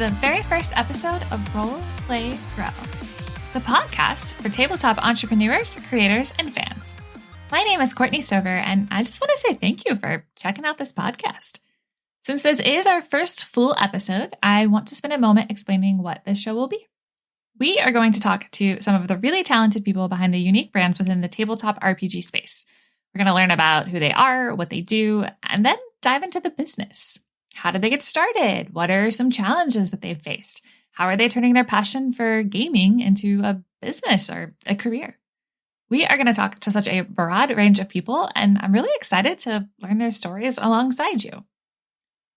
the very first episode of Roll, Play, Grow, the podcast for tabletop entrepreneurs, creators, and fans. My name is Courtney Stover, and I just want to say thank you for checking out this podcast. Since this is our first full episode, I want to spend a moment explaining what this show will be. We are going to talk to some of the really talented people behind the unique brands within the tabletop RPG space. We're going to learn about who they are, what they do, and then dive into the business. How did they get started? What are some challenges that they've faced? How are they turning their passion for gaming into a business or a career? We are going to talk to such a broad range of people, and I'm really excited to learn their stories alongside you.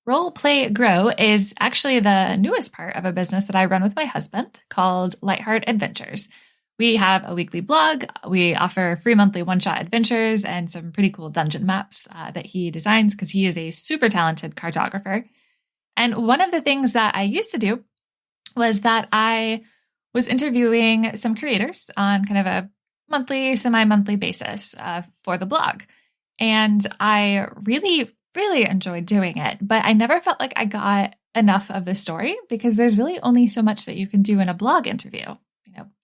Roll, Play, Grow is actually the newest part of a business that I run with my husband called Lightheart Adventures. We have a weekly blog. We offer free monthly one-shot adventures and some pretty cool dungeon maps that he designs because he is a super talented cartographer. And one of the things that I used to do was that I was interviewing some creators on kind of a monthly, semi-monthly basis for the blog. And I really enjoyed doing it, but I never felt like I got enough of the story because there's really only so much that you can do in a blog interview.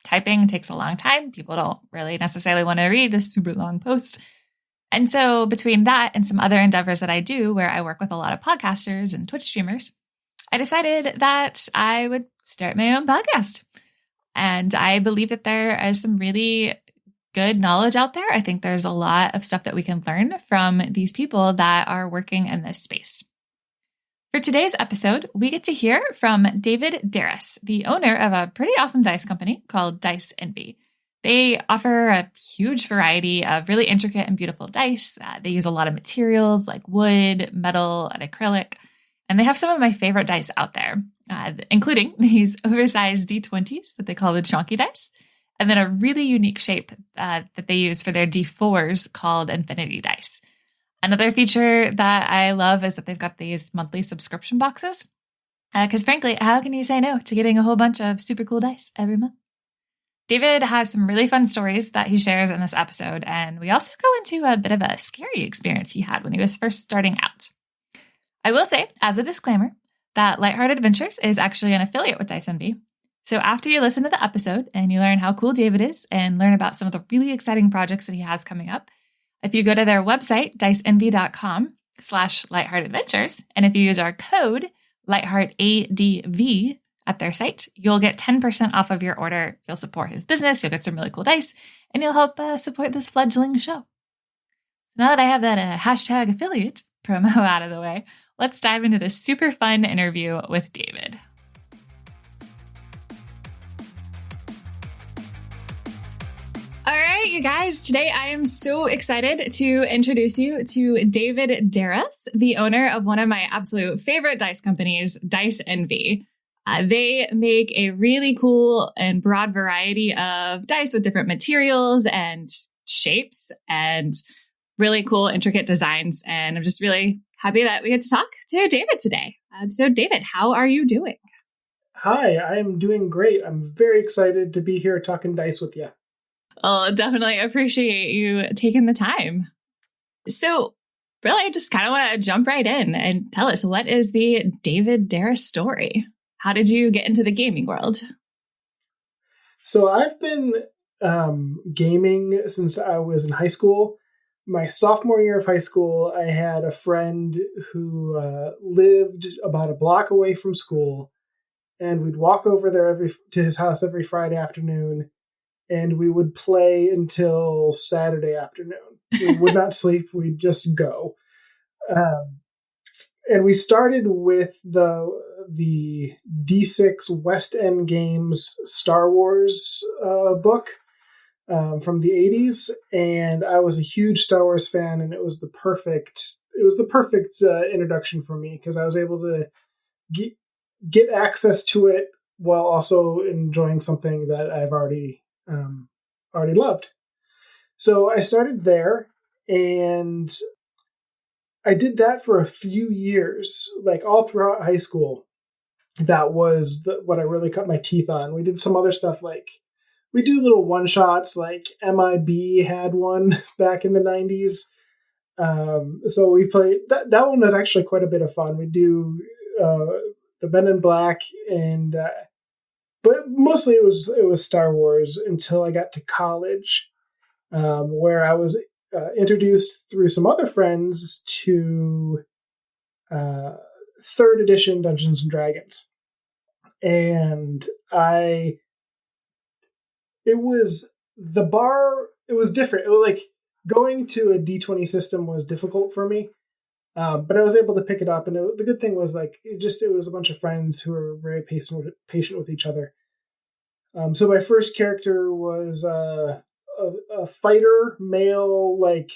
Typing takes a long time. People don't really necessarily want to read a super long post. And so between that and some other endeavors that I do where I work with a lot of podcasters and Twitch streamers, I decided that I would start my own podcast. And I believe that there is some really good knowledge out there. I think there's a lot of stuff that we can learn from these people that are working in this space. For today's episode, we get to hear from David Derus, the owner of a pretty awesome dice company called Dice Envy. They offer a huge variety of really intricate and beautiful dice. They use a lot of materials like wood, metal, and acrylic. And they have some of my favorite dice out there, including these oversized D20s that they call the chonky dice, and then a really unique shape that they use for their D4s called infinity dice. Another feature that I love is that they've got these monthly subscription boxes. Because frankly, how can you say no to getting a whole bunch of super cool dice every month? David has some really fun stories that he shares in this episode. And we also go into a bit of a scary experience he had when he was first starting out. I will say, as a disclaimer, that Lightheart Adventures is actually an affiliate with Dice Envy. So after you listen to the episode and you learn how cool David is and learn about some of the really exciting projects that he has coming up, if you go to their website, diceenvy.com/lightheartadventures, and if you use our code lightheartadv at their site, you'll get 10% off of your order. You'll support his business, you'll get some really cool dice, and you'll help support this fledgling show. So now that I have that hashtag affiliate promo out of the way, let's dive into this super fun interview with David. All right, you guys, today I am so excited to introduce you to David Derus, the owner of one of my absolute favorite dice companies, Dice Envy. They make a really cool and broad variety of dice with different materials and shapes and really cool, intricate designs. And I'm just really happy that we get to talk to David today. So David, how are you doing? Hi, I'm doing great. I'm very excited to be here talking dice with you. Oh, definitely appreciate you taking the time. So really, I just kind of want to jump right in and tell us, what is the David Derus story? How did you get into the gaming world? So I've been gaming since I was in high school. My sophomore year of high school, I had a friend who lived about a block away from school, and we'd walk over there to his house every Friday afternoon. And we would play until Saturday afternoon. We would not sleep. We'd just go. And we started with the D6 West End Games Star Wars book from the 80s. And I was a huge Star Wars fan, and it was the perfect introduction for me because I was able to get access to it while also enjoying something that I've already loved. So I started there, and I did that for a few years, like all throughout high school. That was what I really cut my teeth on. We did some other stuff, like we do little one shots, like MIB had one back in the 90s. So we played that one was actually quite a bit of fun. We do Men in Black, and but mostly it was Star Wars until I got to college, where I was introduced through some other friends to third edition Dungeons and Dragons, and it was the bar. It was different. It was like going to a D20 system was difficult for me. But I was able to pick it up, and the good thing was like it was a bunch of friends who were very patient with each other. So my first character was a fighter, male, like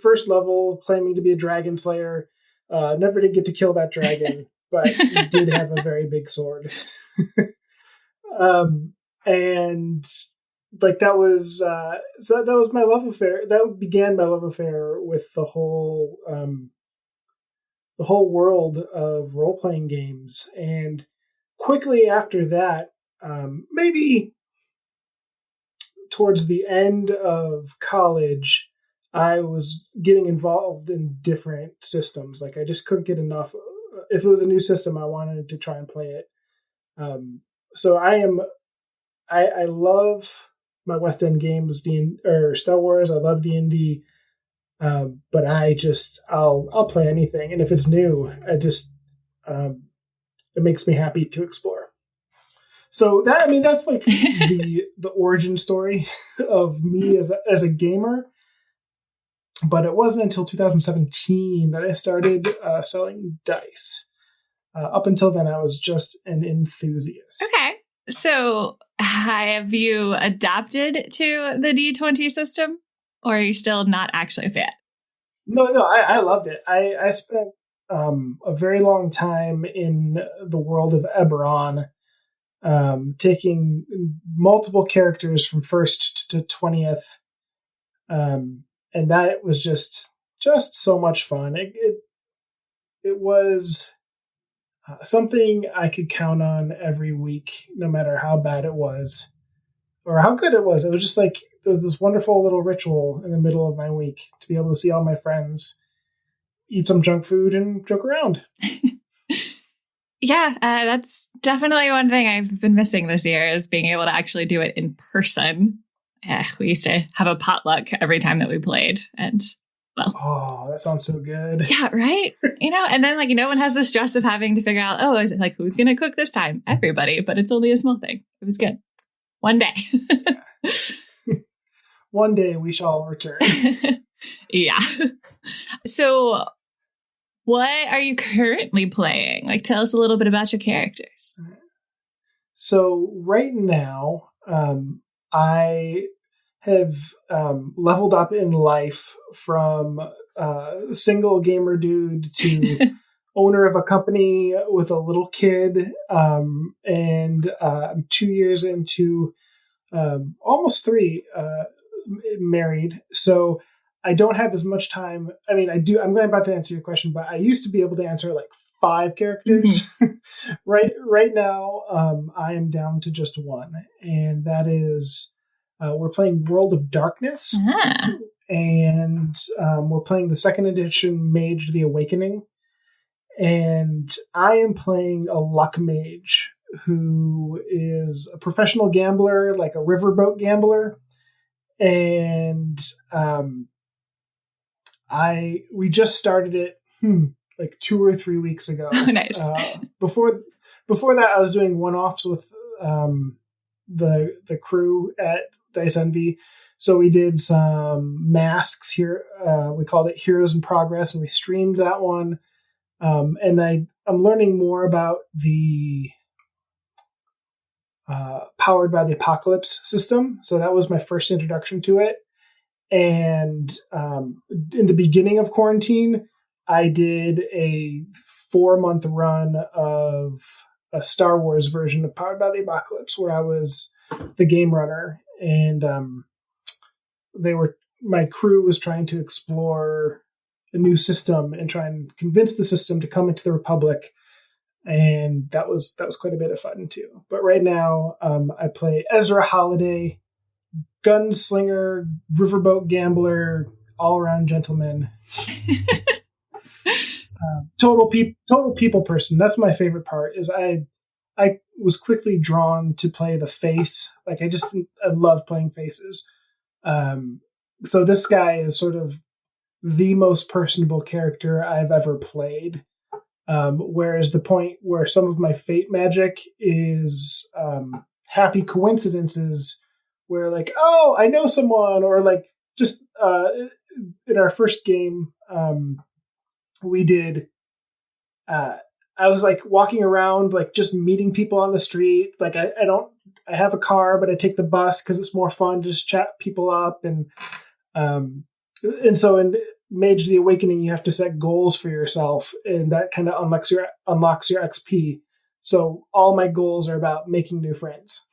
first level, claiming to be a dragon slayer. Never did get to kill that dragon, but he did have a very big sword. And like that was so that was my love affair. That began my love affair with the whole world of role playing games. And quickly after that, maybe towards the end of college, I was getting involved in different systems. Like I just couldn't get enough. If it was a new system, I wanted to try and play it. So I love my West End games, or Star Wars. I love D&D, but I'll play anything, and if it's new, it makes me happy to explore. So that's like the origin story of me as a gamer. But it wasn't until 2017 that I started selling dice. Up until then, I was just an enthusiast. Okay. So have you adapted to the D20 system, or are you still not actually a fan? No, I loved it. I spent a very long time in the world of Eberron, taking multiple characters from 1st to 20th. And that was just so much fun. It was something I could count on every week, no matter how bad it was or how good it was. It was just like there was this wonderful little ritual in the middle of my week to be able to see all my friends, eat some junk food, and joke around. Yeah, that's definitely one thing I've been missing this year is being able to actually do it in person. We used to have a potluck every time that we played, and well, oh, that sounds so good. Yeah, right. And then like no one has the stress of having to figure out, oh, is it like who's going to cook this time? Everybody, but it's only a small thing. It was good. One day. One day we shall return. Yeah. So what are you currently playing? Like, tell us a little bit about your characters. So right now, I have leveled up in life from single gamer dude to owner of a company with a little kid, and I'm 2 years into almost 3 married. So I don't have as much time. I mean, I do. I'm about to answer your question, but I used to be able to answer like 5 characters. Mm-hmm. Right now, I am down to just 1, and that is we're playing World of Darkness, and we're playing the 2nd edition Mage: The Awakening, and I am playing a luck mage who is a professional gambler, like a riverboat gambler, and we just started it like 2 or 3 weeks ago. Oh, nice. Before that, I was doing one-offs with the crew at Dice Envy. So we did some masks here. We called it Heroes in Progress, and we streamed that one. And I'm learning more about the Powered by the Apocalypse system. So that was my first introduction to it. And in the beginning of quarantine, I did a 4-month run of a Star Wars version of Powered by the Apocalypse, where I was the game runner, and my crew was trying to explore a new system and try and convince the system to come into the Republic, and that was quite a bit of fun too. But right now, I play Ezra Holiday, gunslinger, riverboat gambler, all-around gentleman. total people person. That's my favorite part. Is I was quickly drawn to play the face. Like I love playing faces. So this guy is sort of the most personable character I've ever played. Whereas the point where some of my fate magic is happy coincidences, where like, oh, I know someone, or like just in our first game, we did. I was like walking around, like just meeting people on the street. Like I have a car, but I take the bus because it's more fun to just chat people up. And so in Mage the Awakening, you have to set goals for yourself, and that kind of unlocks your XP. So all my goals are about making new friends.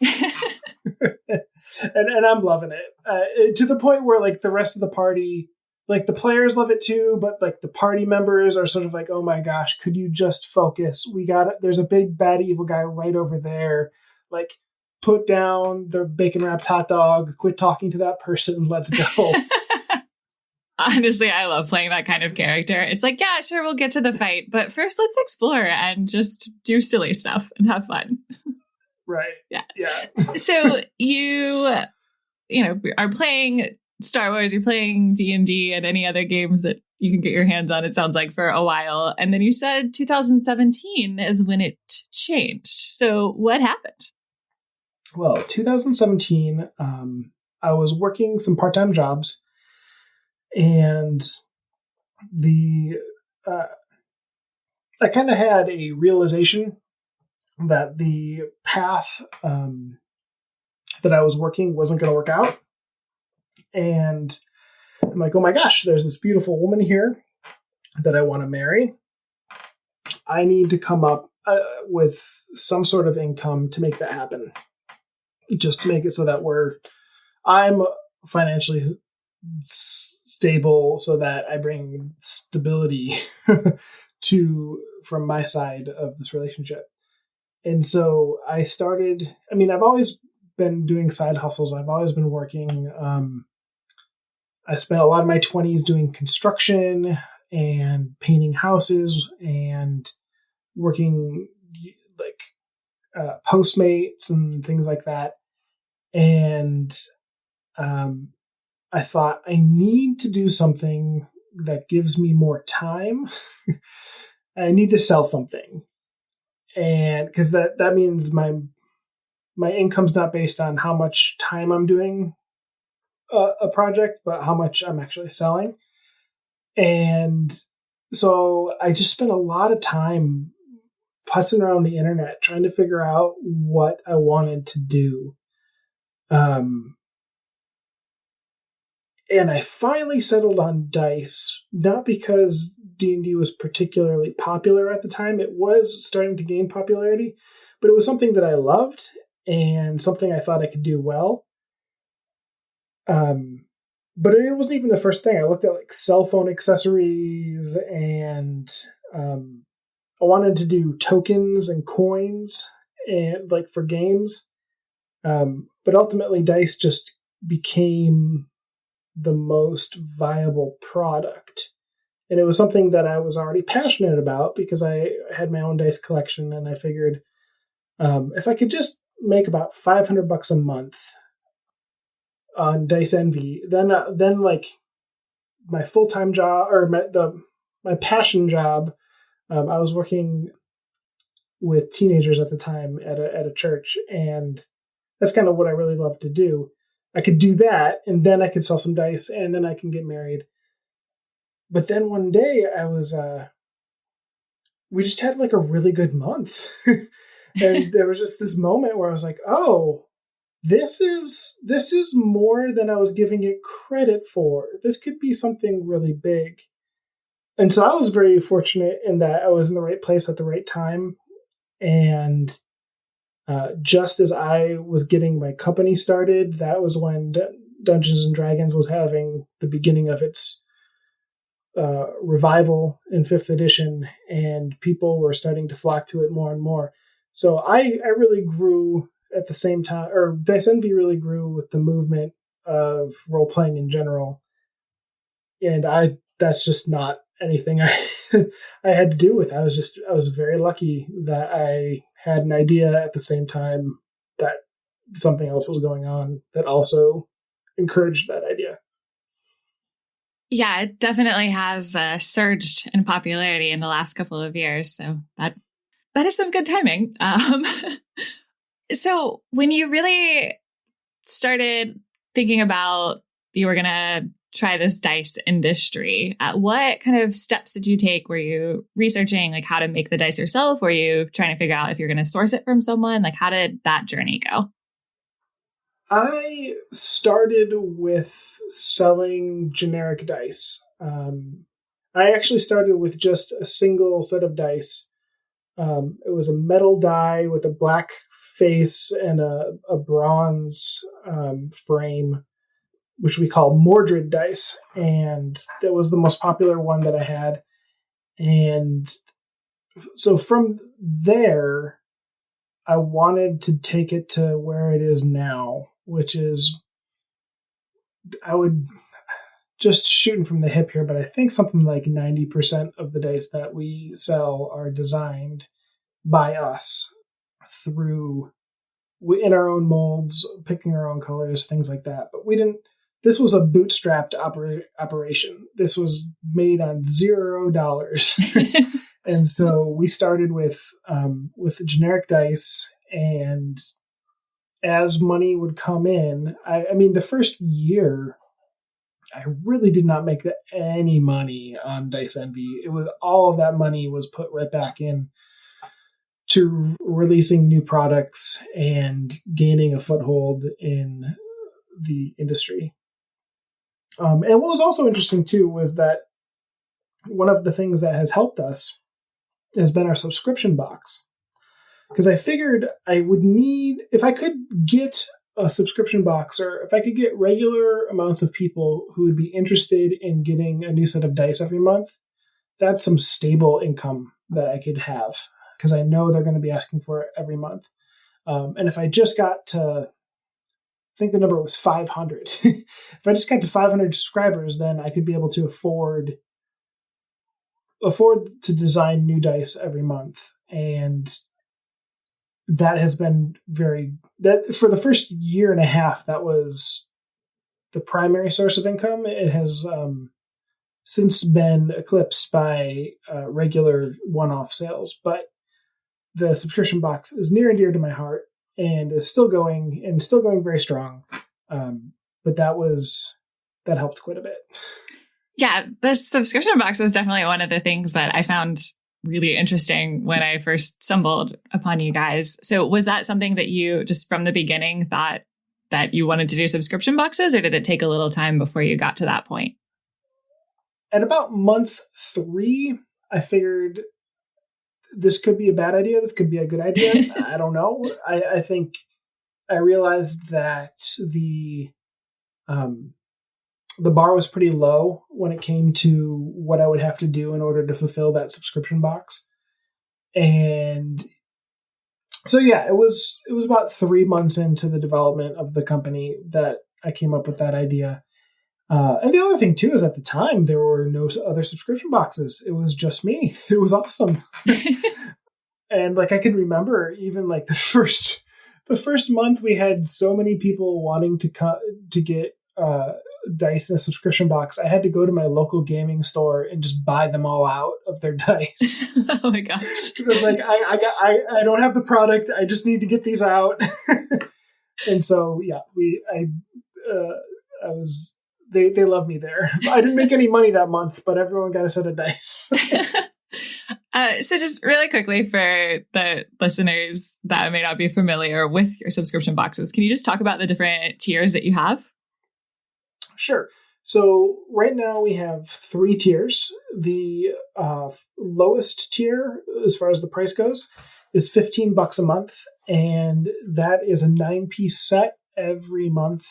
And I'm loving it to the point where like the rest of the party, like the players love it too, but like the party members are sort of like, oh my gosh, could you just focus? We got it. There's a big bad evil guy right over there. Like, put down the bacon wrapped hot dog, quit talking to that person, let's go. Honestly, I love playing that kind of character. It's like, yeah, sure, we'll get to the fight, but first let's explore and just do silly stuff and have fun. Right. Yeah. Yeah. So you are playing Star Wars, you're playing D&D and any other games that you can get your hands on, it sounds like, for a while. And then you said 2017 is when it changed. So what happened? Well, 2017, I was working some part-time jobs, and I kind of had a realization that the path that I was working wasn't going to work out. And I'm like, oh my gosh, there's this beautiful woman here that I want to marry. I need to come up with some sort of income to make that happen. Just to make it so that I'm financially stable, so that I bring stability from my side of this relationship. And so I started, I've always been doing side hustles. I've always been working. I spent a lot of my 20s doing construction and painting houses and working like Postmates and things like that. And I thought, I need to do something that gives me more time. I need to sell something. And because that means my income's not based on how much time I'm doing a project, but how much I'm actually selling. And so I just spent a lot of time putzing around the internet trying to figure out what I wanted to do. And I finally settled on dice, not because D&D was particularly popular at the time. It was starting to gain popularity, but it was something that I loved and something I thought I could do well. But it wasn't even the first thing. I looked at like cell phone accessories, and I wanted to do tokens and coins and like for games. But ultimately dice just became the most viable product. And it was something that I was already passionate about because I had my own dice collection, and I figured if I could just make about $500 a month on Dice Envy, then like my full-time job or my passion job, I was working with teenagers at the time at a church, and that's kind of what I really love to do. I could do that, and then I could sell some dice, and then I can get married. But then one day we just had like a really good month. And there was just this moment where I was like, oh, this is more than I was giving it credit for. This could be something really big. And so I was very fortunate in that I was in the right place at the right time. And just as I was getting my company started, that was when Dungeons and Dragons was having the beginning of its revival in 5th edition, and people were starting to flock to it more and more. So I really grew at the same time, or Dice Envy really grew with the movement of role playing in general. And that's just not anything I I had to do with. I was very lucky that I had an idea at the same time that something else was going on that also encouraged that idea. Yeah, it definitely has surged in popularity in the last couple of years. So that is some good timing. So when you really started thinking about you were going to try this dice industry, what kind of steps did you take? Were you researching like how to make the dice yourself? Were you trying to figure out if you're going to source it from someone? Like how did that journey go? I started with selling generic dice. I actually started with just a single set of dice. It was a metal die with a black face and a bronze frame, which we call Mordred dice. And that was the most popular one that I had. And so from there, I wanted to take it to where it is now, which is, I would just shooting from the hip here, but I think something like 90% of the dice that we sell are designed by us through in our own molds, picking our own colors, things like that. But we didn't. This was a bootstrapped operation. This was made on $0, and so we started with generic dice. And as money would come in, I mean, the first year, I really did not make any money on Dice Envy. It was all of that money was put right back in to releasing new products and gaining a foothold in the industry. And what was also interesting too was that one of the things that has helped us has been our subscription box. Because I figured I would need, if I could get a subscription box, or if I could get regular amounts of people who would be interested in getting a new set of dice every month, that's some stable income that I could have, because I know they're going to be asking for it every month. And if I just got to, I think the number was 500. If I just got to 500 subscribers, then I could be able to afford to design new dice every month. And that has been that for the first year and a half, that was the primary source of income. It has since been eclipsed by regular one-off sales, but the subscription box is near and dear to my heart and is still going very strong. But that helped quite a bit. Yeah, the subscription box was definitely one of the things that I found really interesting when I first stumbled upon you guys. So was that something that you just from the beginning thought that you wanted to do subscription boxes, or did it take a little time before you got to that point? At about month 3, I figured this could be a bad idea. This could be a good idea. I don't know. I think I realized that the bar was pretty low when it came to what I would have to do in order to fulfill that subscription box. And so, yeah, it was about 3 months into the development of the company that I came up with that idea. And the other thing too is at the time there were no other subscription boxes. It was just me. It was awesome. And like I can remember even like the first month we had so many people wanting to get dice in a subscription box. I had to go to my local gaming store and just buy them all out of their dice. Oh my gosh! Because I was like, I don't have the product. I just need to get these out. And so yeah, they love me there. I didn't make any money that month, but everyone got a set of dice. So just really quickly for the listeners that may not be familiar with your subscription boxes, can you just talk about the different tiers that you have? Sure. So right now we have 3 tiers. The lowest tier, as far as the price goes, is $15 a month, and that is a 9-piece set every month,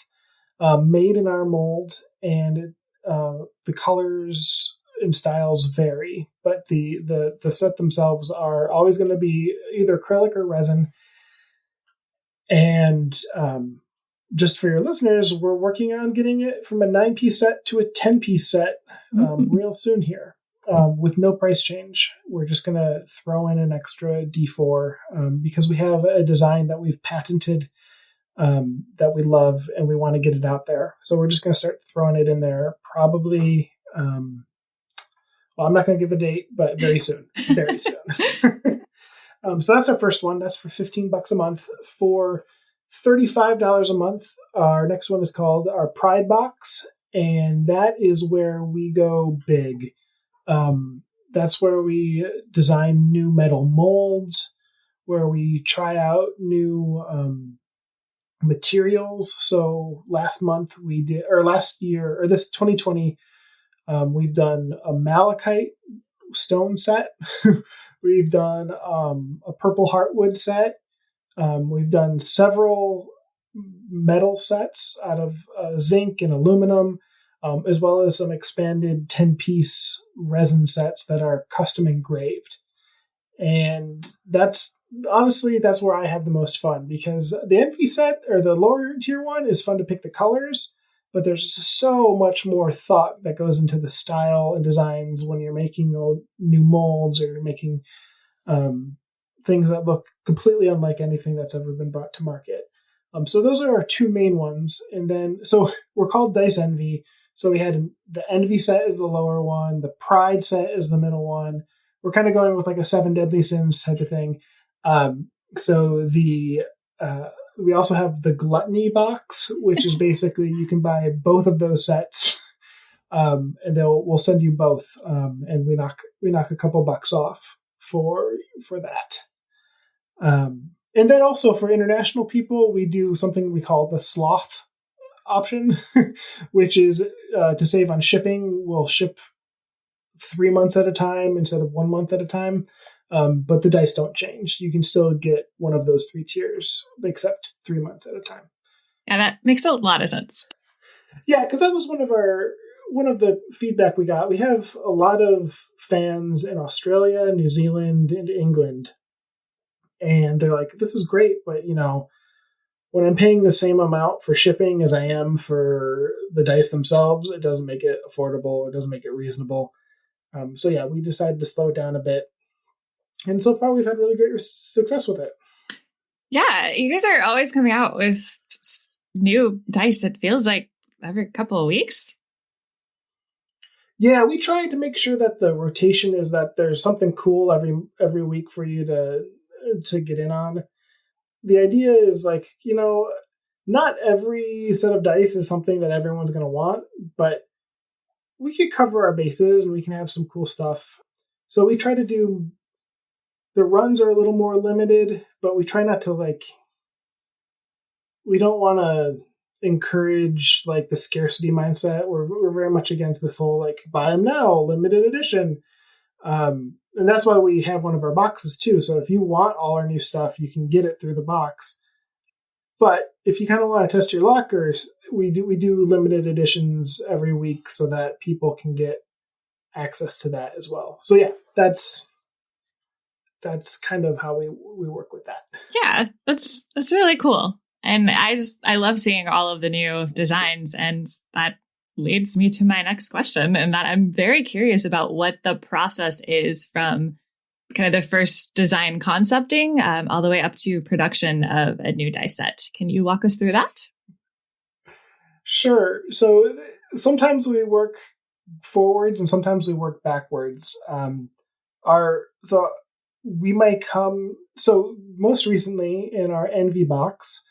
made in our mold, and the colors and styles vary, but the set themselves are always going to be either acrylic or resin. And just for your listeners, we're working on getting it from a 9-piece set to a 10-piece set real soon here. with no price change. We're just going to throw in an extra D4 because we have a design that we've patented that we love and we want to get it out there. So we're just going to start throwing it in there probably. Well, I'm not going to give a date, but very soon. Very soon. So that's our first one. That's for $15 a month. For $35 a month, our next one is called our Pride Box, and that is where we go big. That's where we design new metal molds, where we try out new materials. So last year, or this 2020, we've done a malachite stone set. We've done a purple heartwood set. We've done several metal sets out of zinc and aluminum, as well as some expanded 10-piece resin sets that are custom engraved. And that's where I have the most fun, because the NP set, or the lower tier one, is fun to pick the colors, but there's so much more thought that goes into the style and designs when you're making new molds, or you're making things that look completely unlike anything that's ever been brought to market. So those are our two main ones. And then, so we're called Dice Envy. So we had the Envy set is the lower one. The Pride set is the middle one. We're kind of going with like a 7 Deadly Sins type of thing. We also have the Gluttony box, which is basically you can buy both of those sets, and we'll send you both, and we knock a couple bucks off for that. And then also for international people, we do something we call the Sloth option, which is to save on shipping. We'll ship 3 months at a time instead of 1 month at a time. But the dice don't change. You can still get one of those 3 tiers, except 3 months at a time. Yeah, that makes a lot of sense. Yeah, because that was one of the feedback we got. We have a lot of fans in Australia, New Zealand, and England. And they're like, this is great, but when I'm paying the same amount for shipping as I am for the dice themselves, it doesn't make it affordable. It doesn't make it reasonable. So yeah, we decided to slow it down a bit. And so far, we've had really great success with it. Yeah, you guys are always coming out with new dice. It feels like every couple of weeks. Yeah, we try to make sure that the rotation is that there's something cool every week for you to get in on. The idea is like, not every set of dice is something that everyone's going to want, but we could cover our bases and we can have some cool stuff. So we try to do, the runs are a little more limited, but we try not to we don't want to encourage the scarcity mindset. We're very much against this whole buy them now, limited edition. And that's why we have one of our boxes too. So if you want all our new stuff, you can get it through the box. But if you kind of want to test your luck, or we do limited editions every week so that people can get access to that as well. So yeah, that's kind of how we work with that. Yeah, that's really cool. And I love seeing all of the new designs, and that leads me to my next question, and that I'm very curious about what the process is from kind of the first design concepting all the way up to production of a new dice set. Can you walk us through that? Sure. So sometimes we work forwards and sometimes we work backwards. We might come. So most recently in our Envy box,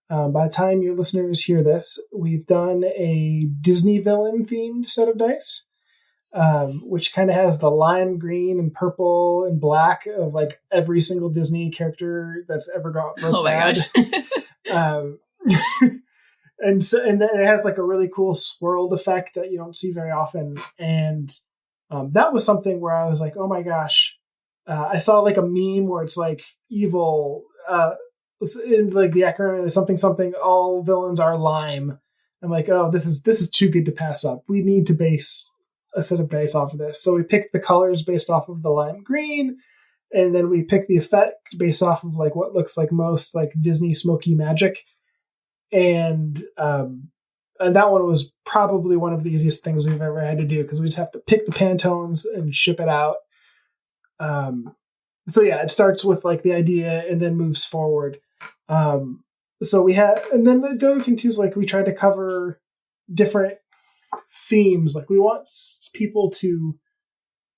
by the time your listeners hear this, we've done a Disney villain themed set of dice, which kind of has the lime green and purple and black of every single Disney character that's ever gone bad. Gosh. And then it has a really cool swirled effect that you don't see very often. And that was something where I was like, oh my gosh. I saw a meme where it's evil, in the acronym is something, all villains are lime. I'm like, oh, this is too good to pass up. We need to base a set of dice off of this. So we picked the colors based off of the lime green, and then we picked the effect based off of what looks like most Disney smoky magic. And And that one was probably one of the easiest things we've ever had to do because we just have to pick the Pantones and ship it out. So yeah, it starts with like the idea and then moves forward. So we had, and then the other thing too is like we try to cover different themes. Like we want people to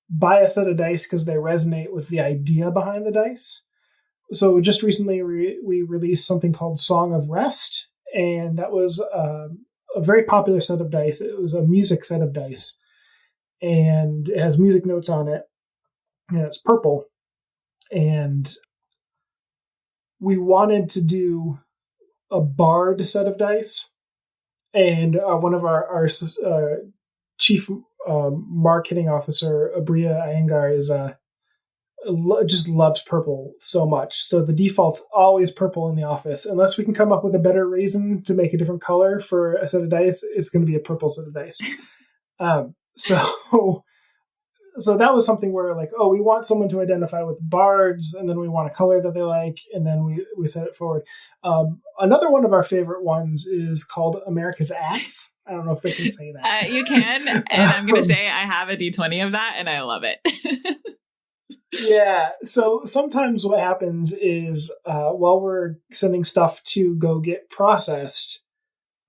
buy a set of dice because they resonate with the idea behind the dice. So just recently we released something called Song of Rest, and that was a very popular set of dice. It was a music set of dice, and it has music notes on it, and it's purple. And we wanted to do a bard set of dice, and one of our chief marketing officer, Abria Iyengar, is just loves purple so much. So the default's always purple in the office. Unless we can come up with a better reason to make a different color for a set of dice, it's going to be a purple set of dice. So that was something where like, oh, we want someone to identify with bards, and then we want a color that they like, and then we set it forward. Another one of our favorite ones is called America's Ass. I don't know if I can say that. You can, and I'm going to say I have a D20 of that, and I love it. Yeah, so sometimes what happens is while we're sending stuff to go get processed,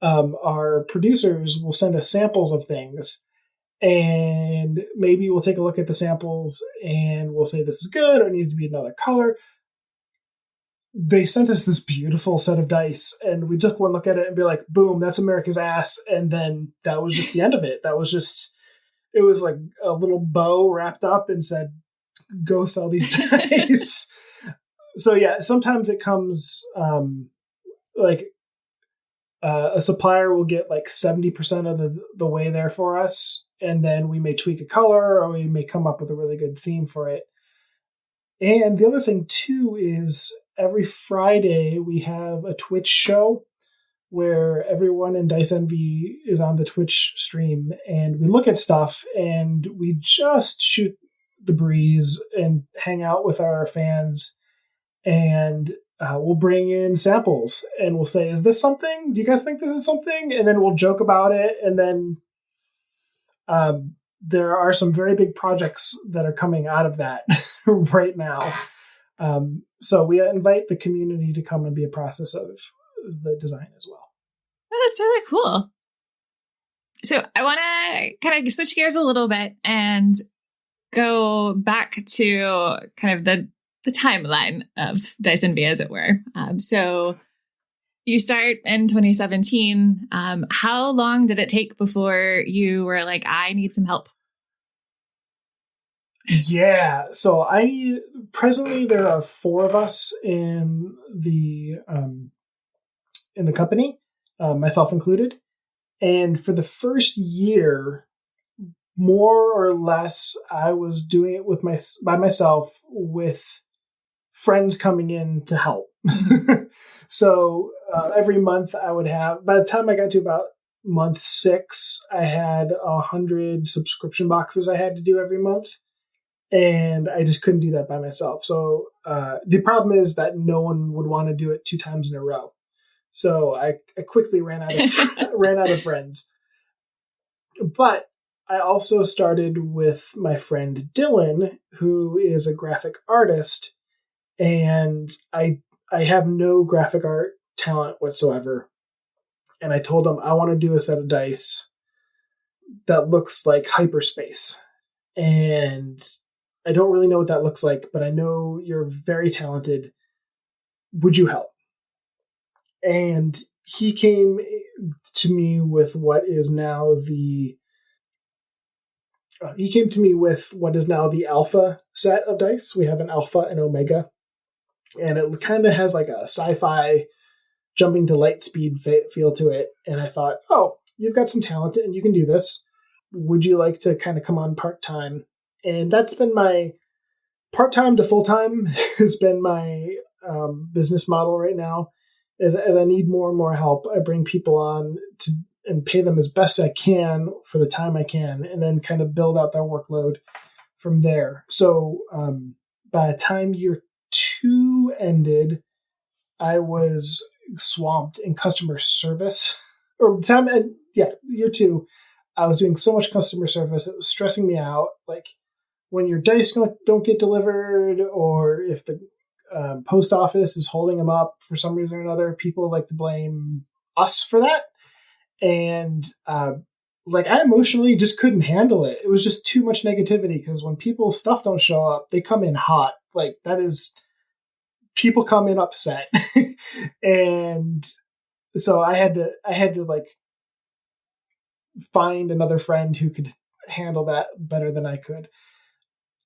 our producers will send us samples of things, and maybe we'll take a look at the samples and we'll say this is good or it needs to be another color. They sent us this beautiful set of dice, and we took one look at it and be like, boom, that's America's Ass, and then that was just the end of it. It was like a little bow wrapped up and said, go sell these dice. So yeah, sometimes it comes like a supplier will get like 70% of the way there for us, and then we may tweak a color or we may come up with a really good theme for it. And the other thing too is every Friday we have a Twitch show where everyone in Dice Envy is on the Twitch stream, and we look at stuff and we just shoot the breeze and hang out with our fans, and we'll bring in samples and we'll say, is this something? Do you guys think this is something? And then we'll joke about it. And then there are some very big projects that are coming out of that right now. So we invite the community to come and be a process of the design as well. Oh, that's really cool. So I want to kind of switch gears a little bit and go back to kind of the timeline of Dice Envy, as it were. So you start in 2017. How long did it take before you were like, I need some help? Yeah, so presently there are 4 of us in the company, myself included. And for the first year, more or less, I was doing it by myself with friends coming in to help. So every month I would have, by the time I got to about month 6, I had 100 subscription boxes I had to do every month. And I just couldn't do that by myself. So the problem is that no one would want to do it 2 times in a row. So I quickly ran out of friends. But I also started with my friend Dylan, who is a graphic artist, and I have no graphic art talent whatsoever. And I told him I want to do a set of dice that looks like hyperspace. And I don't really know what that looks like, but I know you're very talented. Would you help? And he came to me with what is now the alpha set of dice. We have an alpha and omega, and it kind of has like a sci-fi jumping to light speed feel to it. And I thought, oh, you've got some talent and you can do this. Would you like to kind of come on part-time? And that's been my part-time to full-time has been my business model right now. As I need more and more help, I bring people on and pay them as best I can for the time I can, and then kind of build out their workload from there. So by the time year 2 ended, I was swamped in customer service. Or time year two, I was doing so much customer service. It was stressing me out. Like when your dice don't get delivered, or if the post office is holding them up for some reason or another, people like to blame us for that. And like I emotionally just couldn't handle it. It was just too much negativity because when people's stuff don't show up, they come in hot. Like that is people come in upset. And so I had to like find another friend who could handle that better than I could.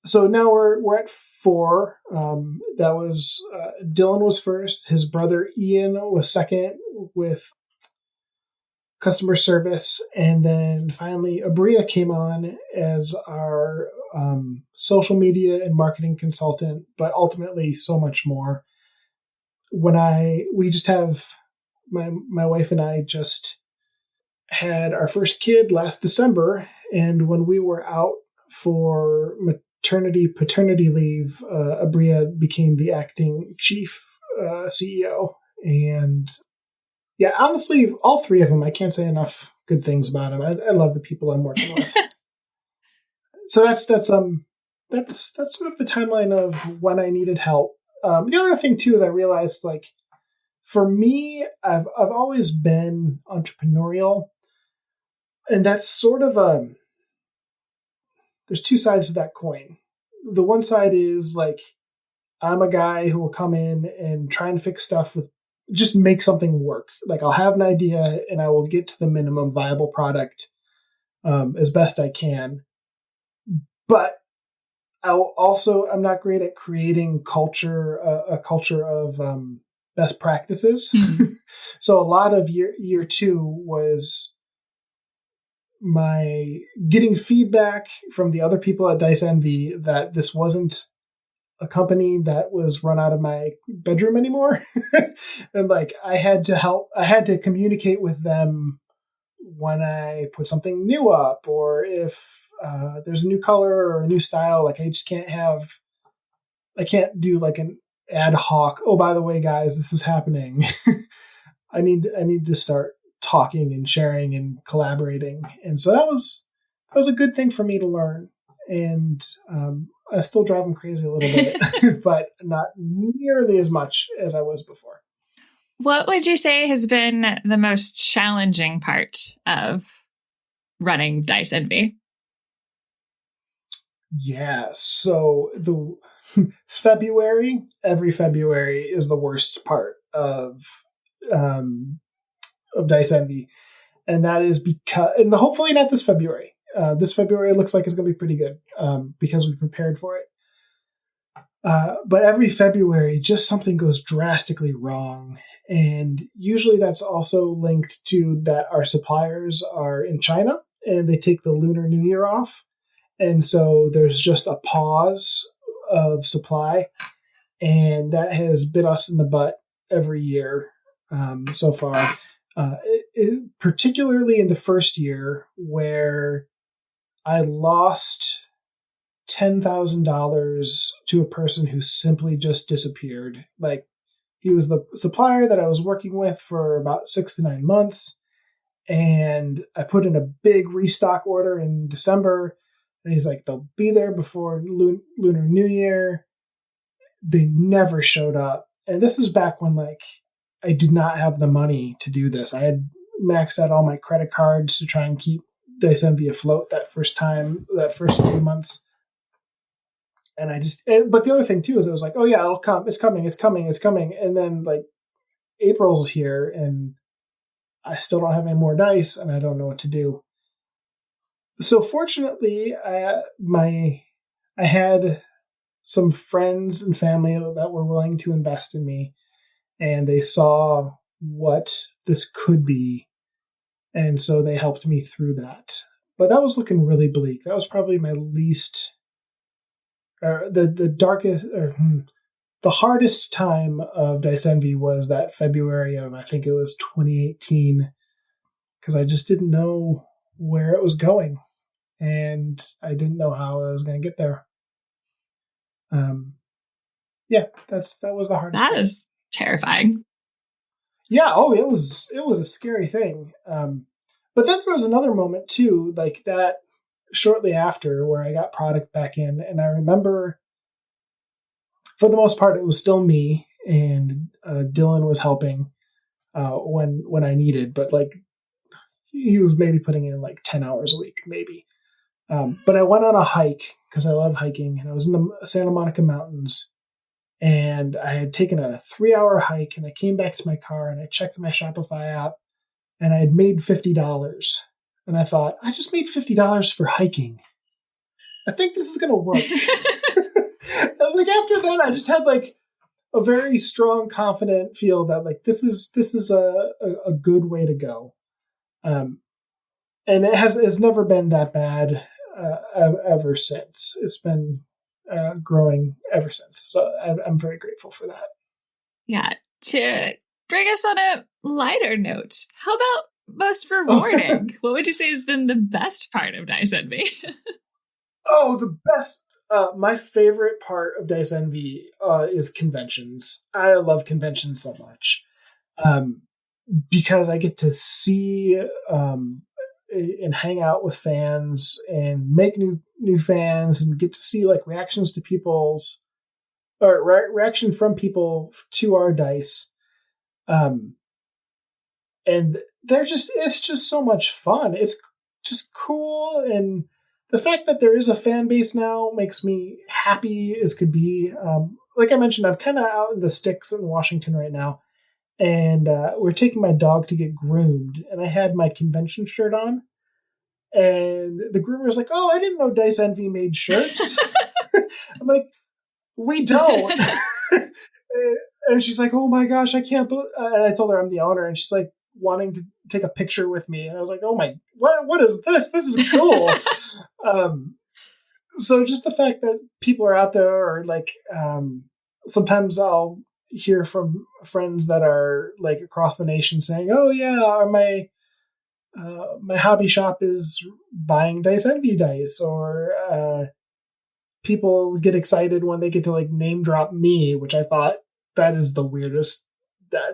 So now we're at four. That was Dylan was first. His brother Ian was second with customer service, and then finally Abria came on as our social media and marketing consultant, but ultimately so much more. We just have my wife and I just had our first kid last December, and when we were out for maternity paternity leave, Abria became the acting chief CEO. And yeah, honestly, all three of them, I can't say enough good things about them. I love the people I'm working with. So that's sort of the timeline of when I needed help. The other thing too is I realized, like, for me, I've always been entrepreneurial, and that's sort of there's two sides to that coin. The one side is like I'm a guy who will come in and try and fix stuff with just make something work. Like I'll have an idea and I will get to the minimum viable product as best I can. But I'm not great at creating a culture of best practices. Mm-hmm. So a lot of year two was my getting feedback from the other people at Dice Envy that this wasn't a company that was run out of my bedroom anymore. And like I had to communicate with them when I put something new up, or if there's a new color or a new style. Like I can't do like an ad hoc, oh, by the way, guys, this is happening. I need to start talking and sharing and collaborating. And so that was a good thing for me to learn. And I still drive them crazy a little bit, but not nearly as much as I was before. What would you say has been the most challenging part of running Dice Envy? Yeah, so every February is the worst part of Dice Envy. And that is hopefully not this February. This February looks like it's going to be pretty good because we prepared for it. But every February, just something goes drastically wrong. And usually that's also linked to that our suppliers are in China and they take the Lunar New Year off. And so there's just a pause of supply. And that has bit us in the butt every year so far. Particularly in the first year, where I lost $10,000 to a person who simply just disappeared. Like he was the supplier that I was working with for about 6 to 9 months, and I put in a big restock order in December, and he's like, they'll be there before Lunar New Year. They never showed up, and this is back when like I did not have the money to do this. I had maxed out all my credit cards to try and keep Dice Envy afloat that first 3 months. And but the other thing too is I was like, oh yeah, it'll come. It's coming. And then like April's here and I still don't have any more dice and I don't know what to do. So fortunately, I had some friends and family that were willing to invest in me, and they saw what this could be. And so they helped me through that. But that was looking really bleak. That was probably my least, or the darkest, or the hardest time of Dice Envy was that February of, I think it was 2018, because I just didn't know where it was going, and I didn't know how I was going to get there. Yeah, that was the hardest. That is terrifying. Yeah. Oh, it was a scary thing. But then there was another moment too, like that shortly after, where I got product back in, and I remember for the most part it was still me, and Dylan was helping when I needed, but like he was maybe putting in like 10 hours a week, maybe. But I went on a hike because I love hiking, and I was in the Santa Monica Mountains, and I had taken a 3-hour hike, and I came back to my car and I checked my Shopify app, and I had made $50. And I thought, I just made $50 for hiking. I think this is going to work. And like after that, I just had like a very strong, confident feel that like this is a good way to go. And it's never been that bad ever since. It's been growing ever since. So I'm very grateful for that. Yeah. To bring us on a lighter note, how about most rewarding? What would you say has been the best part of Dice Envy? Oh, the best. My favorite part of Dice Envy is conventions. I love conventions so much because I get to see and hang out with fans and make new fans and get to see like reactions to people's or reaction from people to our dice. And it's just so much fun. It's just cool, and the fact that there is a fan base now makes me happy as could be. Like I mentioned, I'm kind of out in the sticks in Washington right now, and we're taking my dog to get groomed, and I had my convention shirt on, and the groomer was like, "Oh, I didn't know Dice Envy made shirts." I'm like, "We don't." And she's like, "Oh my gosh, I can't believe," and I told her I'm the owner, and she's like wanting to take a picture with me, and I was like, "Oh my, what is this? This is cool." So just the fact that people are out there, or like sometimes I'll hear from friends that are like across the nation saying, "Oh yeah, my hobby shop is buying Dice Envy dice," or people get excited when they get to like name drop me, which I thought that is the weirdest.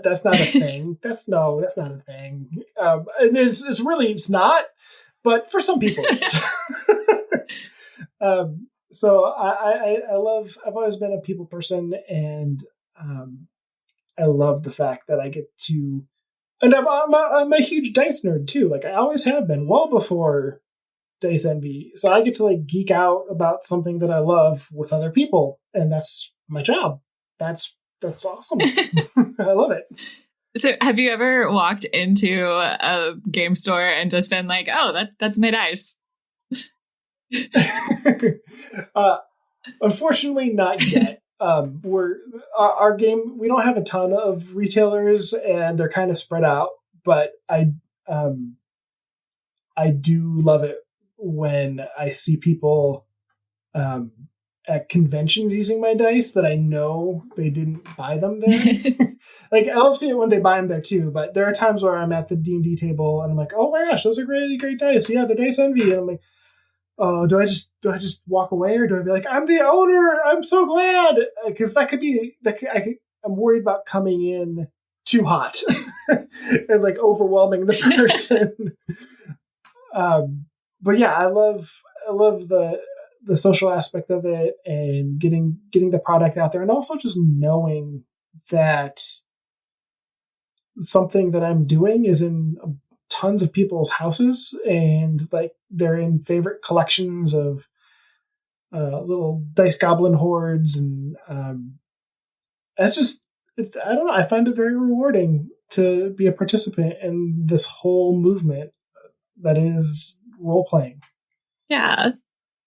That's not a thing. That's not a thing. And it's not, but for some people it is. So I love. I've always been a people person, and I love the fact that I get to. And I'm a huge dice nerd too. Like I always have been, well before Dice Envy. So I get to like geek out about something that I love with other people, and that's my job. That's awesome. I love it. So have you ever walked into a game store and just been like, "Oh, that's my dice"? Unfortunately, not yet. We're our game. We don't have a ton of retailers, and they're kind of spread out. But I do love it when I see people at conventions using my dice that I know they didn't buy them there. Like I love seeing it when they buy them there too. But there are times where I'm at the D&D table and I'm like, "Oh my gosh, those are really great dice. Yeah, the Dice Envy." And I'm like, "Oh, do I just walk away, or do I be like, I'm the owner? I'm so glad," because I'm worried about coming in too hot and like overwhelming the person. But yeah, I love the social aspect of it, and getting the product out there, and also just knowing that something that I'm doing is in tons of people's houses, and like they're in favorite collections of little dice goblin hordes, and it's I don't know, I find it very rewarding to be a participant in this whole movement that is role playing. Yeah,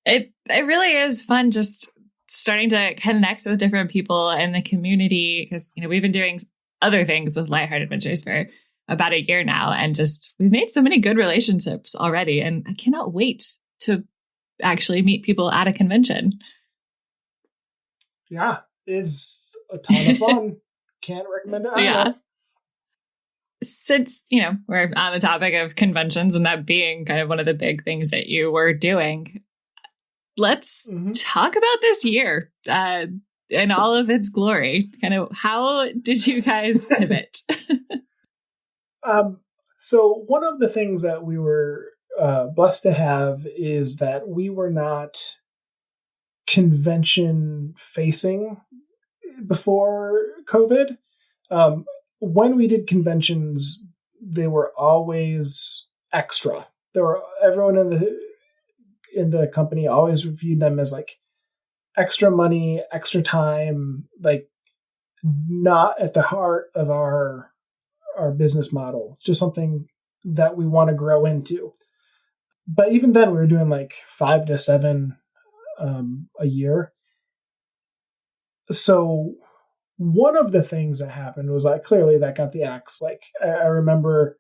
it really is fun just starting to connect with different people in the community, because we've been doing other things with Lighthearted Adventures for about a year now, and just we've made so many good relationships already, and I cannot wait to actually meet people at a convention. Yeah, it's a ton of fun. Can't recommend it enough. Since we're on the topic of conventions and that being kind of one of the big things that you were doing, let's talk about this year in all of its glory. Kind of how did you guys pivot? So one of the things that we were blessed to have is that we were not convention facing before COVID. When we did conventions, they were always extra. Everyone in the company always viewed them as like extra money, extra time, like not at the heart of our business model, just something that we want to grow into. But even then, we were doing like 5 to 7 a year. So one of the things that happened was like clearly that got the axe. Like I remember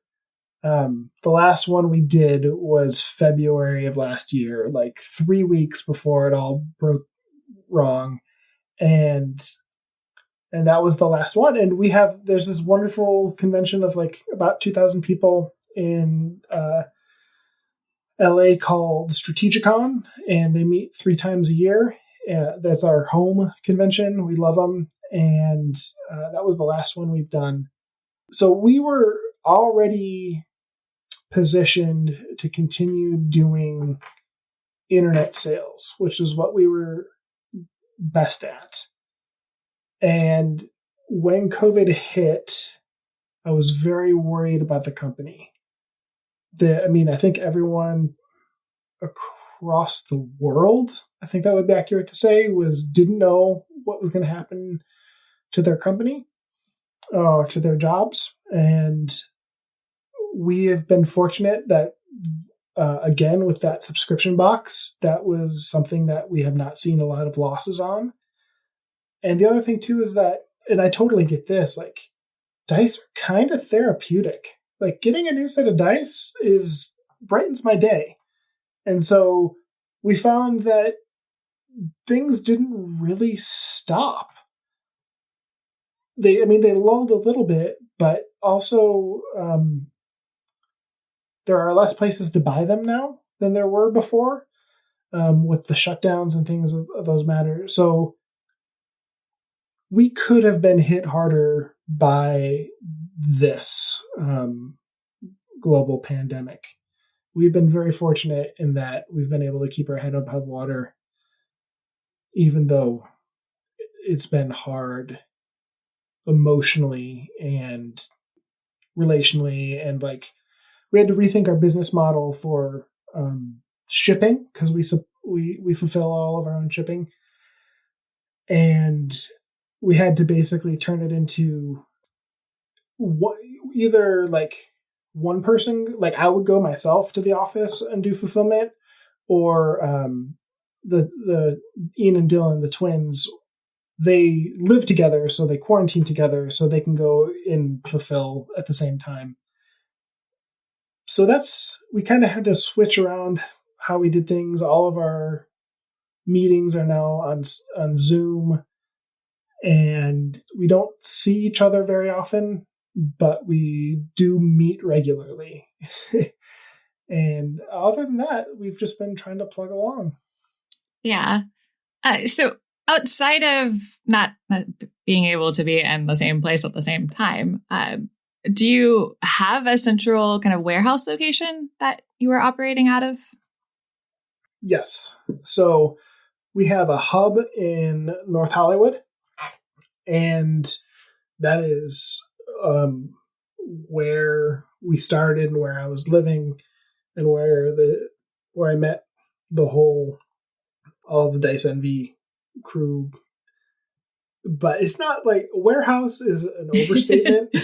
the last one we did was February of last year, like 3 weeks before it all broke wrong, and that was the last one. And there's this wonderful convention of like about 2,000 people in LA called Strategicon, and they meet 3 times a year. That's our home convention. We love them, and that was the last one we've done. So we were already positioned to continue doing internet sales, which is what we were best at. And when COVID hit, I was very worried about the company. I think everyone across the world, I think that would be accurate to say, didn't know what was going to happen to their company, to their jobs. And we have been fortunate that, again, with that subscription box, that was something that we have not seen a lot of losses on. And the other thing, too, is that, and I totally get this, like, dice are kind of therapeutic. Like, getting a new set of dice brightens my day. And so we found that things didn't really stop. They lulled a little bit, but also there are less places to buy them now than there were before, with the shutdowns and things of those matter. So we could have been hit harder by this global pandemic. We've been very fortunate in that we've been able to keep our head above water, even though it's been hard emotionally and relationally, and like we had to rethink our business model for shipping, because we fulfill all of our own shipping, and we had to basically turn it into either like one person, like I would go myself to the office and do fulfillment, or the Ian and Dylan, the twins, they live together, so they quarantine together so they can go and fulfill at the same time. So we kind of had to switch around how we did things. All of our meetings are now on Zoom, and we don't see each other very often, but we do meet regularly. And other than that, we've just been trying to plug along. Yeah. So outside of not being able to be in the same place at the same time, do you have a central kind of warehouse location that you are operating out of? Yes. So we have a hub in North Hollywood, and that is where we started and where I was living, and where I met all of the Dice Envy crew. But it's not like warehouse is an overstatement.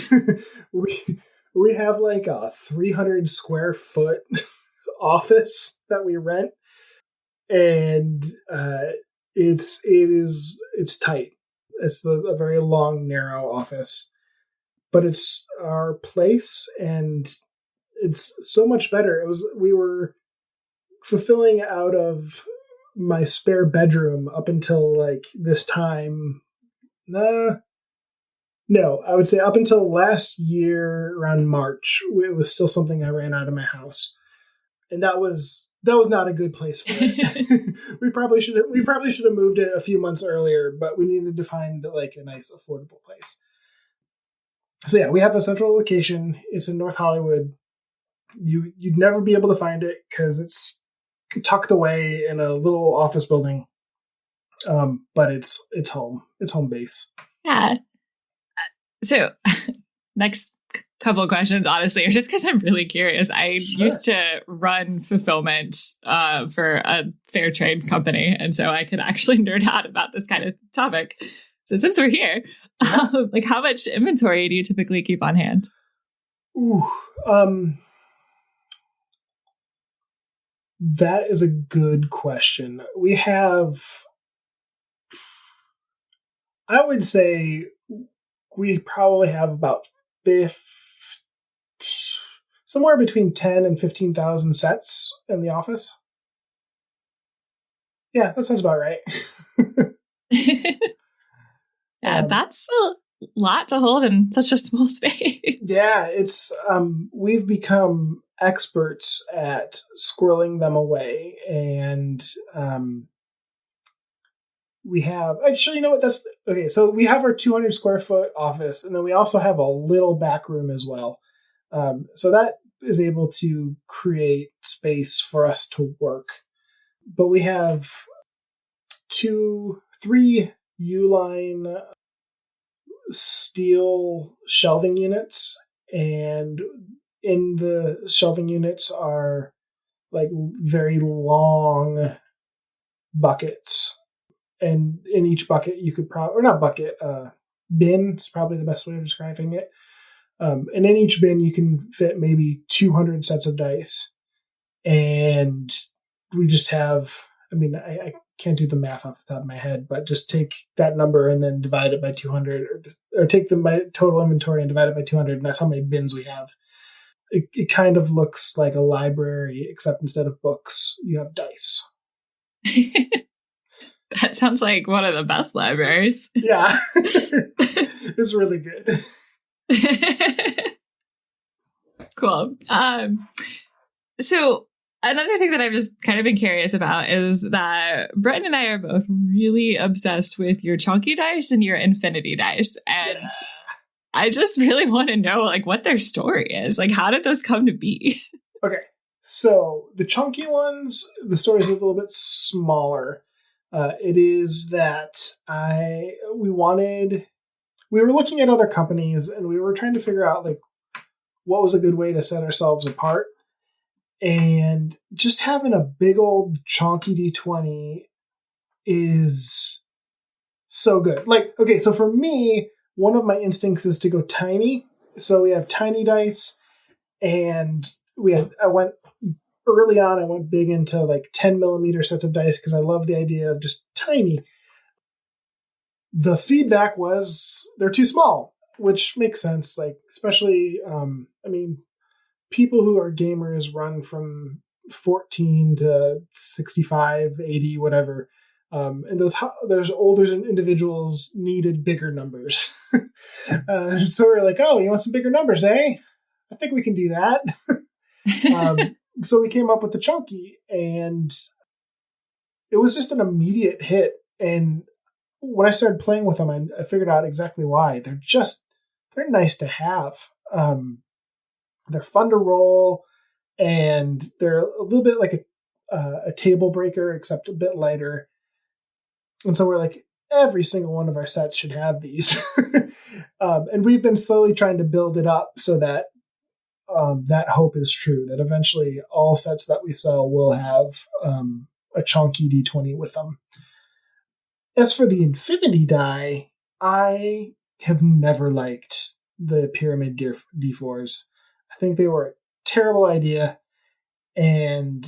we have like a 300 square foot office that we rent, and it's tight. It's a very long, narrow office, but it's our place, and it's so much better. We were fulfilling out of my spare bedroom up until like this time. No, I would say up until last year around March, it was still something I ran out of my house, and that was not a good place for it. we probably should have moved it a few months earlier, but we needed to find like a nice, affordable place. So yeah, we have a central location. It's in North Hollywood. You'd never be able to find it because it's tucked away in a little office building. But it's home. It's home base. Yeah. So next couple of questions, honestly, are just because I'm really curious. I used to run fulfillment for a fair trade company, and so I could actually nerd out about this kind of topic. So since we're here, like how much inventory do you typically keep on hand? Ooh, that is a good question. We have, I would say, we probably have about somewhere between 10 and 15,000 sets in the office. Yeah, that sounds about right. Yeah, that's a lot to hold in such a small space. Yeah, it's we've become experts at squirreling them away, and we have actually, you know what, that's okay. So we have our 200 square foot office, and then we also have a little back room as well. So that is able to create space for us to work. But we have 3 U-line steel shelving units, and in the shelving units are like very long buckets, and in each bucket you could probably, or not bucket, bin is probably the best way of describing it. And in each bin you can fit maybe 200 sets of dice, and we just have, I mean, I can't do the math off the top of my head, but just take that number and then divide it by 200, or take my total inventory and divide it by 200, and that's how many bins we have. It kind of looks like a library, except instead of books, you have dice. That sounds like one of the best libraries. Yeah. It's really good. Cool. So another thing that I've just kind of been curious about is that Brett and I are both really obsessed with your chunky dice and your infinity dice. And I just really want to know, like, what their story is. Like, how did those come to be? Okay. So the chunky ones, the story is a little bit smaller. It is that we were looking at other companies, and we were trying to figure out like what was a good way to set ourselves apart. And just having a big old chunky D20 is so good. Like, okay, so for me, one of my instincts is to go tiny. So we have tiny dice, and I went big into like 10 millimeter sets of dice because I love the idea of just tiny. The feedback was they're too small, which makes sense. Like, especially, I mean, people who are gamers run from 14 to 65, 80, whatever. And those older individuals needed bigger numbers. So we're like, oh, you want some bigger numbers, eh? I think we can do that. So we came up with the chunky, and it was just an immediate hit. And when I started playing with them, I figured out exactly why. They're nice to have. They're fun to roll, and they're a little bit like a table breaker, except a bit lighter. And so we're like, every single one of our sets should have these. And we've been slowly trying to build it up so that that hope is true, that eventually all sets that we sell will have a chunky D20 with them. As for the Infinity die, I have never liked the Pyramid D4s. I think they were a terrible idea. And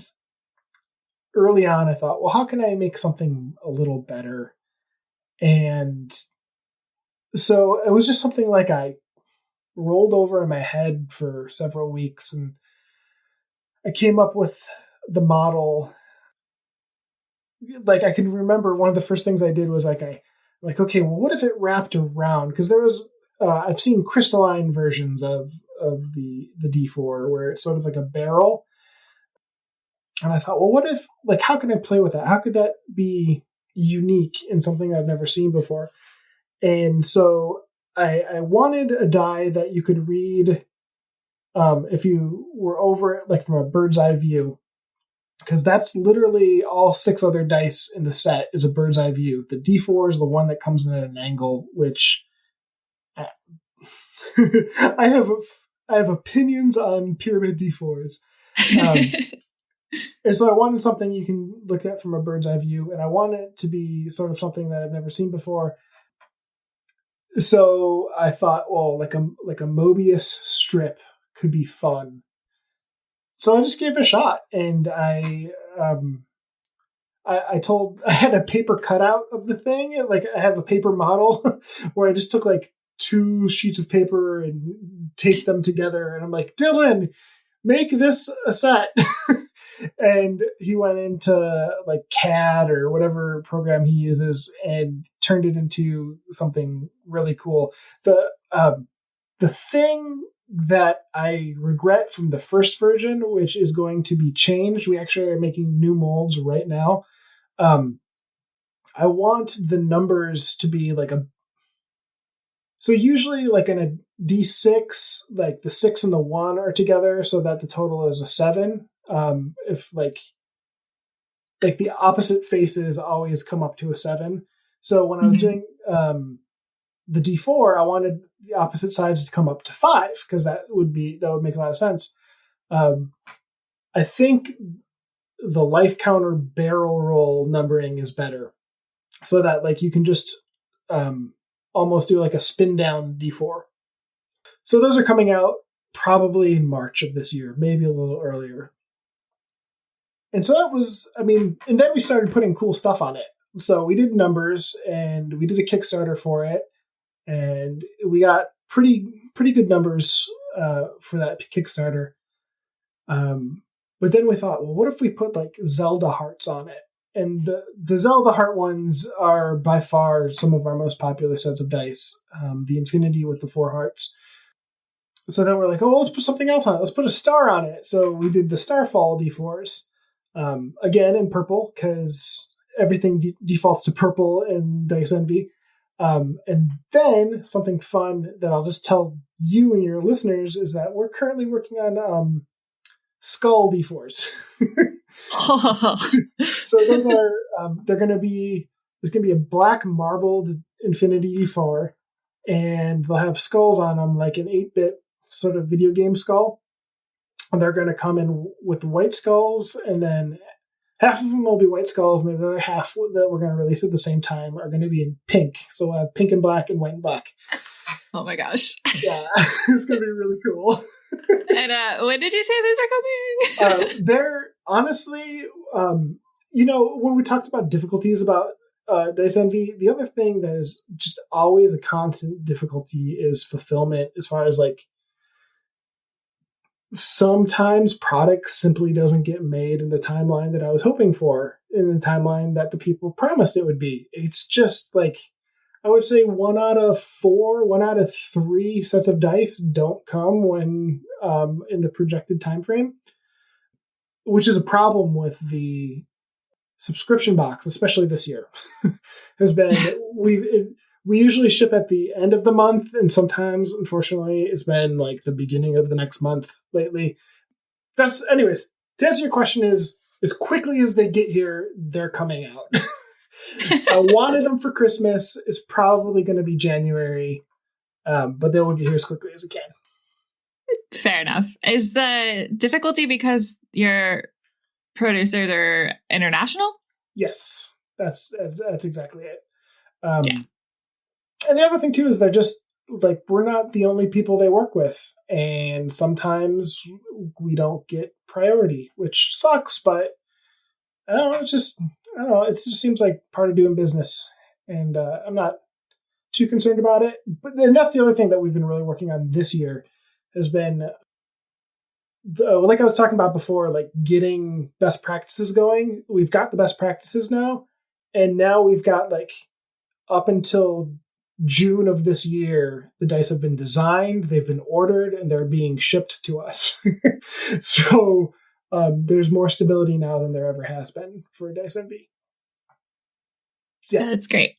early on, I thought, well, how can I make something a little better? And so it was just something like I rolled over in my head for several weeks, and I came up with the model. Like, I can remember one of the first things I did was okay, well, what if it wrapped around? Because there was, I've seen crystalline versions of the D4 where it's sort of like a barrel. And I thought, well, what if, like, how can I play with that? How could that be unique in something I've never seen before? And so I wanted a die that you could read if you were over it like from a bird's eye view, because that's literally all 6 other dice in the set is a bird's eye view. The D4 is the one that comes in at an angle, which I have opinions on pyramid D4s. And so I wanted something you can look at from a bird's eye view, and I want it to be sort of something that I've never seen before. So I thought, well, like a Mobius strip could be fun. So I just gave it a shot, and I had a paper cutout of the thing. Like I have a paper model where I just took like 2 sheets of paper and taped them together. And I'm like, Dylan, make this a set. And he went into like CAD or whatever program he uses and turned it into something really cool. The thing that I regret from the first version, which is going to be changed, we actually are making new molds right now. I want the numbers to be like so usually like in a D6, like the 6 and the 1 are together so that the total is a 7. If like the opposite faces always come up to a 7. So when I was doing the D4, I wanted the opposite sides to come up to 5 because that would make a lot of sense. I think the life counter barrel roll numbering is better, so that like you can just almost do like a spin down D4. So those are coming out probably in March of this year, maybe a little earlier. And so that was, and then we started putting cool stuff on it. So we did numbers and we did a Kickstarter for it, and we got pretty good numbers for that Kickstarter. But then we thought, well, what if we put like Zelda hearts on it? And the Zelda heart ones are by far some of our most popular sets of dice. The Infinity with the 4 hearts. So then we're like, oh, let's put something else on it. Let's put a star on it. So we did the Starfall D4s. Again, in purple, because everything defaults to purple in Dice Envy. And then something fun that I'll just tell you and your listeners is that we're currently working on Skull D4s. So those are there's going to be a black marbled Infinity D4, and they'll have skulls on them like an 8-bit sort of video game skull. And they're going to come in with white skulls, and then half of them will be white skulls, and the other half that we're going to release at the same time are going to be in pink. So we'll have pink and black and white and black. Oh my gosh. Yeah, it's going to be really cool. And when did you say these are coming? They're honestly, when we talked about difficulties about Dice Envy, the other thing that is just always a constant difficulty is fulfillment, as far as like sometimes product simply doesn't get made in the timeline that I was hoping for, in the timeline that the people promised it would be. It's just like, I would say 1 out of 4, 1 out of 3 sets of dice don't come when in the projected time frame, which is a problem with the subscription box, especially this year. Has been we usually ship at the end of the month, and sometimes, unfortunately, it's been like the beginning of the next month lately. Anyways, to answer your question, is as quickly as they get here, they're coming out. I wanted them for Christmas. It's probably going to be January, but they will get here as quickly as it can. Fair enough. Is the difficulty because your producers are international? Yes, that's exactly it. Yeah. And the other thing too is they're just like, we're not the only people they work with, and sometimes we don't get priority, which sucks. But I don't know. It just seems like part of doing business, and I'm not too concerned about it. But then that's the other thing that we've been really working on this year has been, like I was talking about before, like getting best practices going. We've got the best practices now, and now we've got like up until June of this year, the dice have been designed, they've been ordered, and they're being shipped to us. So there's more stability now than there ever has been for Dice Envy. Yeah, that's great.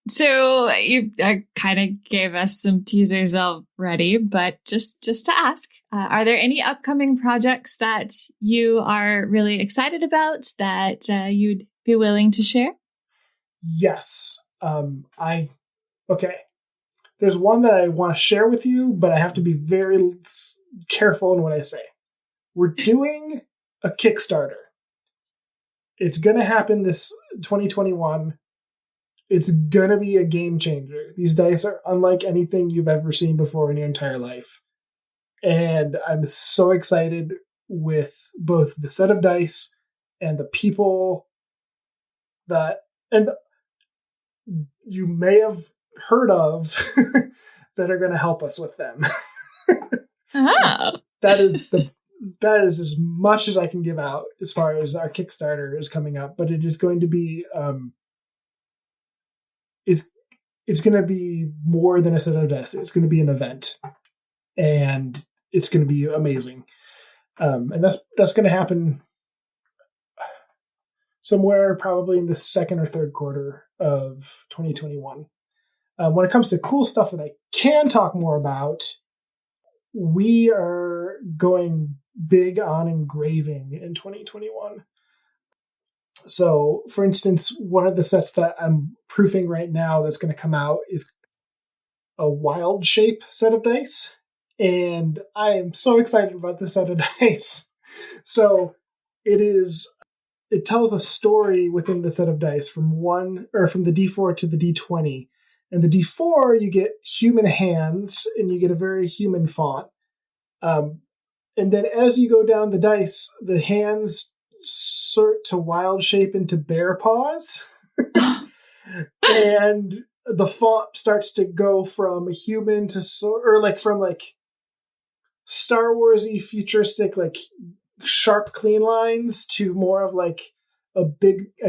So you kind of gave us some teasers already, but just to ask, are there any upcoming projects that you are really excited about that you'd be willing to share? Yes. Okay. There's one that I want to share with you, but I have to be very careful in what I say. We're doing a Kickstarter. It's going to happen this 2021. It's going to be a game changer. These dice are unlike anything you've ever seen before in your entire life. And I'm so excited with both the set of dice and the people that and you may have heard of that are going to help us with them. Oh. That is as much as I can give out as far as our Kickstarter is coming up, but it is going to be it's going to be more than a set of dice. It's going to be an event, and it's going to be amazing. And that's going to happen somewhere probably in the second or third quarter of 2021. When it comes to cool stuff that I can talk more about, we are going big on engraving in 2021. So, for instance, one of the sets that I'm proofing right now that's going to come out is a wild shape set of dice. And I am so excited about this set of dice. So it tells a story within the set of dice from the D4 to the D20. And the D4, you get human hands and you get a very human font. And then as you go down the dice, the hands start to wild shape into bear paws. And the font starts to go from a human to from Star Wars-y futuristic, like sharp clean lines to more of like a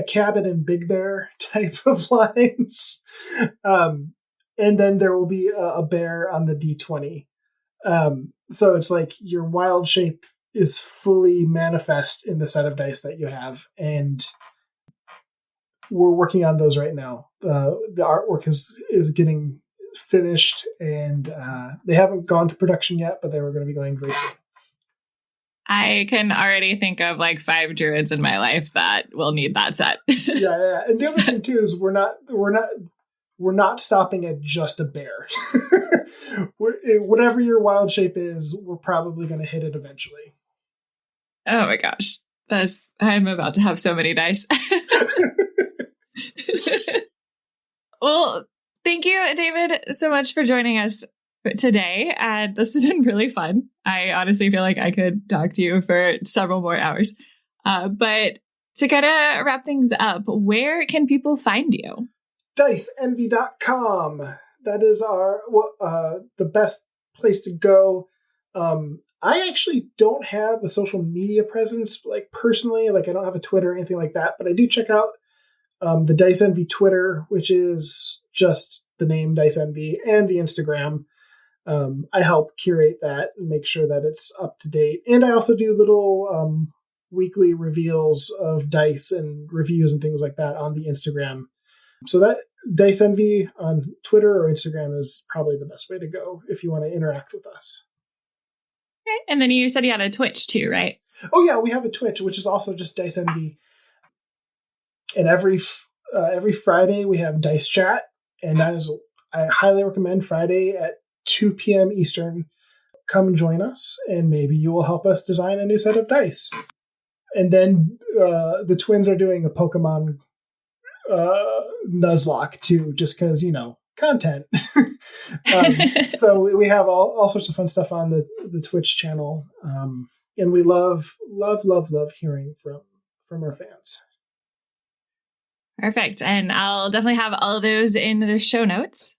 cabin and Big Bear type of lines. And then there will be a bear on the D20. So it's like your wild shape is fully manifest in the set of dice that you have. And we're working on those right now. The artwork is getting finished, and they haven't gone to production yet, but they were going to be going very soon. I can already think of like 5 druids in my life that will need that set. Yeah. And the other thing too is we're not stopping at just a bear. Whatever your wild shape is, we're probably going to hit it eventually. Oh my gosh. I'm about to have so many dice. Well, thank you, David, so much for joining us today. And this has been really fun. I honestly feel like I could talk to you for several more hours. But to kind of wrap things up, where can people find you? DiceEnvy.com. That is the best place to go. I actually don't have a social media presence, like personally, like I don't have a Twitter or anything like that, but I do check out the Dice Envy Twitter, which is just the name Dice Envy, and the Instagram. I help curate that and make sure that it's up to date. And I also do little weekly reveals of dice and reviews and things like that on the Instagram. So that Dice Envy on Twitter or Instagram is probably the best way to go if you want to interact with us. Okay. And then you said you had a Twitch too, right? Oh yeah, we have a Twitch, which is also just Dice Envy. And every Friday we have Dice Chat, and I highly recommend Friday at 2 p.m. Eastern. Come join us, and maybe you will help us design a new set of dice. And then the twins are doing a Pokemon Nuzlocke too, just because, content. So we have all sorts of fun stuff on the Twitch channel, and we love hearing from our fans. Perfect. And I'll definitely have all of those in the show notes.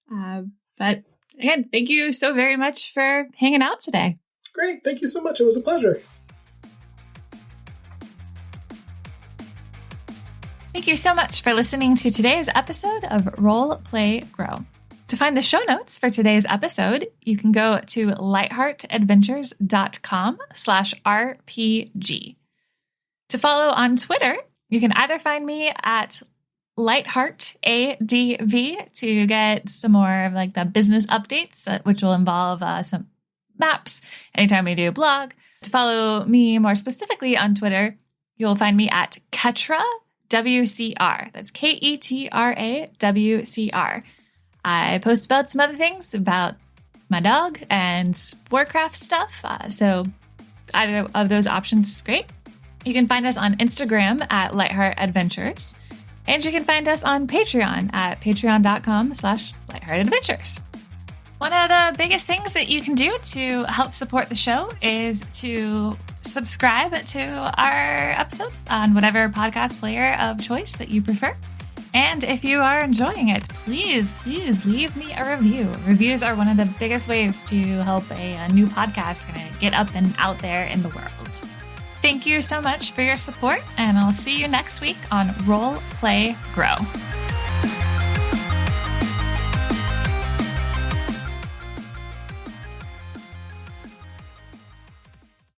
But again, thank you so very much for hanging out today. Great. Thank you so much. It was a pleasure. Thank you so much for listening to today's episode of Roll, Play, Grow. To find the show notes for today's episode, you can go to lightheartadventures.com/RPG. To follow on Twitter, you can either find me at Lightheart ADV to get some more of like the business updates, which will involve some maps anytime we do a blog. To follow me more specifically on Twitter, you'll find me at Ketra WCR. That's Ketra WCR. I post about some other things about my dog and Warcraft stuff. So either of those options is great. You can find us on Instagram at Lightheart Adventures. And you can find us on Patreon at patreon.com/lightheartadventures. One of the biggest things that you can do to help support the show is to subscribe to our episodes on whatever podcast player of choice that you prefer. And if you are enjoying it, please leave me a review. Reviews are one of the biggest ways to help a new podcast kind of get up and out there in the world. Thank you so much for your support, and I'll see you next week on Roll, Play, Grow.